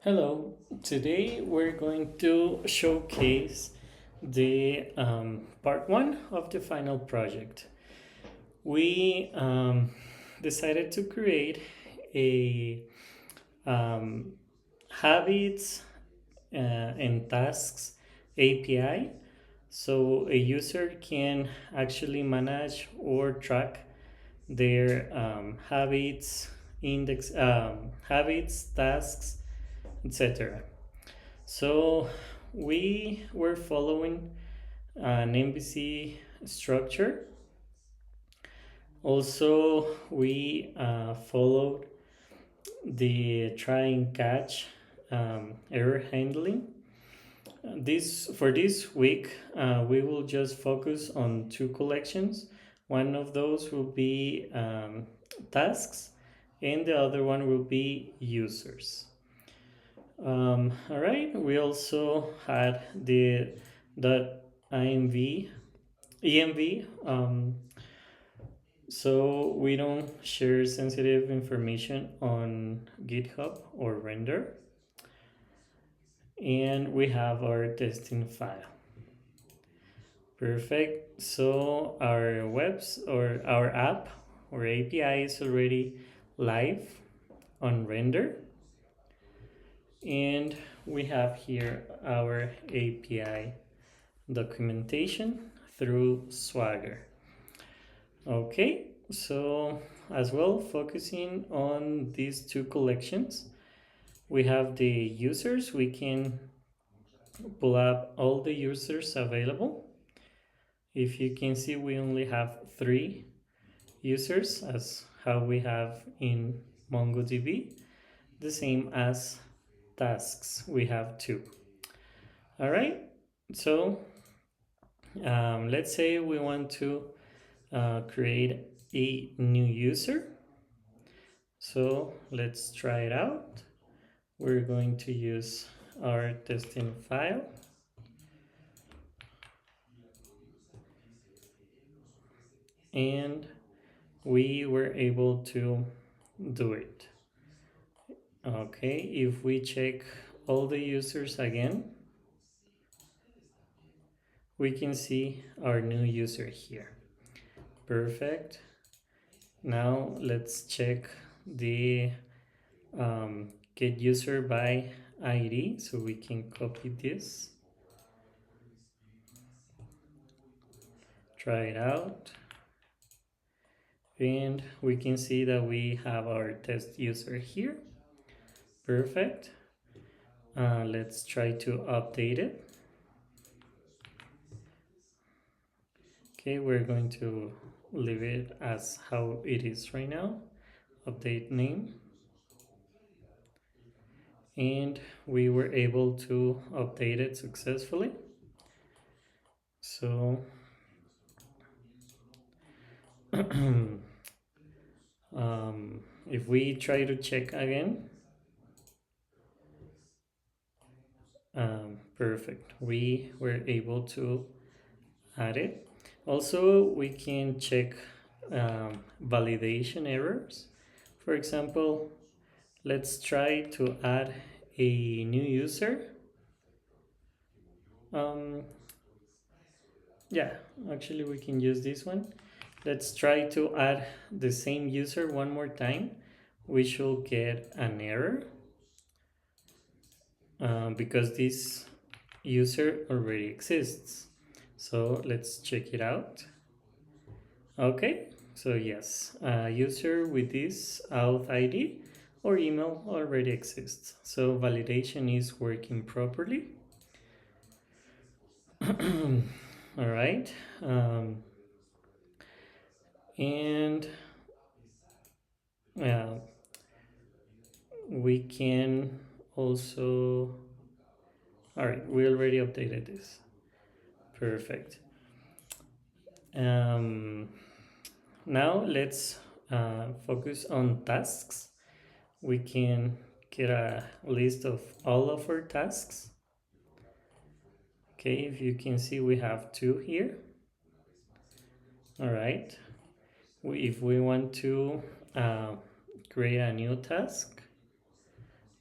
Hello, today we're going to showcase the part one of the final project. We decided to create a um, habits and tasks API so a user can actually manage or track their habits, tasks, etc. So we were following an MVC structure. Also, we followed the try and catch error handling. This for this week, we will just focus on two collections. One of those will be tasks, and the other one will be users. All right. We also had the .imv env so we don't share sensitive information on GitHub or render, and we have our testing file. Perfect. So our webs or our app or API is already live on render, and we have here our API documentation through Swagger. Okay, so as well, focusing on these two collections, we have the users. We can pull up all the users available. If you can see, we only have 3 users as how we have in MongoDB, the same as tasks, we have 2. All right, so let's say we want to create a new user. So let's try it out. We're going to use our testing file. And we were able to do it. Okay, if we check all the users again, we can see our new user here. Perfect. Now let's check the get user by ID, so we can copy this, try it out, and we can see that we have our test user here. Perfect. Let's try to update it. Okay, we're going to leave it as how it is right now. Update name. And we were able to update it successfully. So if we try to check again, perfect. We were able to add it. Also, we can check validation errors. For example, let's try to add a new user. Yeah, actually we can use this one. Let's try to add the same user one more time. We should get an error because this user already exists. So let's check it out. Okay, so yes, user with this auth ID or email already exists. So validation is working properly. All right. And we can also, all right, we already updated this. Perfect. Now let's focus on tasks. We can get a list of all of our tasks. Okay, if you can see, we have 2 here. All right. If we want to create a new task,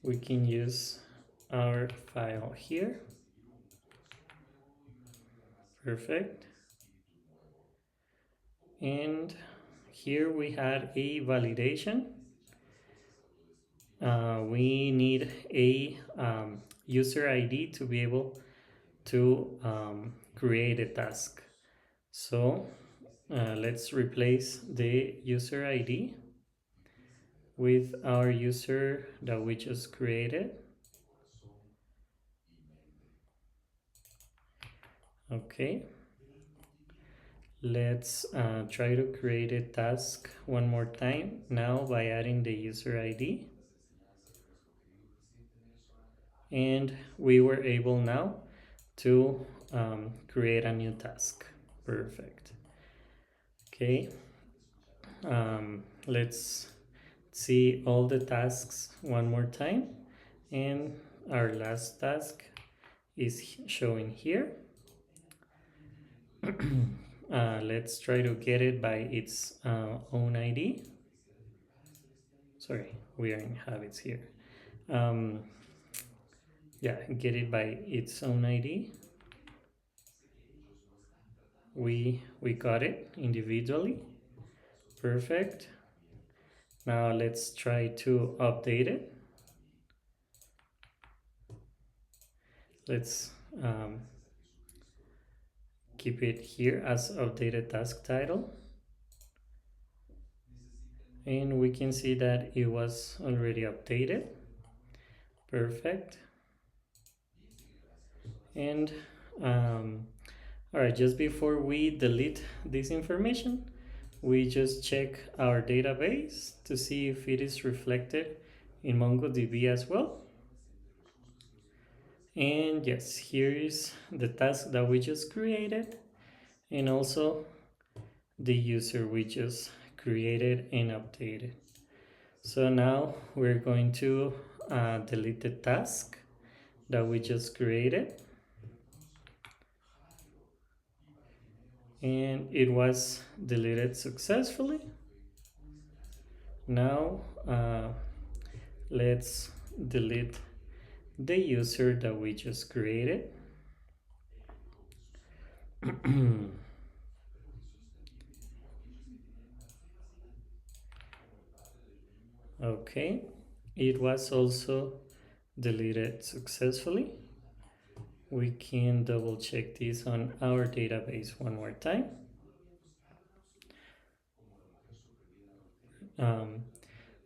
we can use our file here. Perfect. And here we had a validation. We need a user ID to be able to create a task. So let's replace the user ID with our user that we just created. Okay. Let's try to create a task one more time now by adding the user ID. And we were able now to create a new task. Perfect. Okay. Let's see all the tasks one more time. And our last task is showing here. Let's try to get it by its own ID. Sorry, we are in habits here. Yeah, get it by its own ID. We got it individually. Perfect. Now let's try to update it. Let's keep it here as updated task title. And we can see that it was already updated. Perfect. And all right, just before we delete this information, we just check our database to see if it is reflected in MongoDB as well. And yes, here is the task that we just created, and also the user we just created and updated. So now we're going to delete the task that we just created. And it was deleted successfully. Now let's delete the user that we just created. Okay, it was also deleted successfully. We can double check this on our database one more time.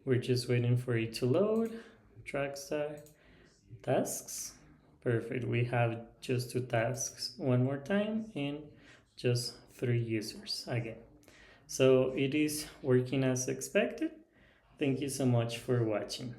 We're just waiting for it to load. Trackstar tasks. Perfect. We have just 2 tasks one more time and just 3 users again. So it is working as expected. Thank you so much for watching.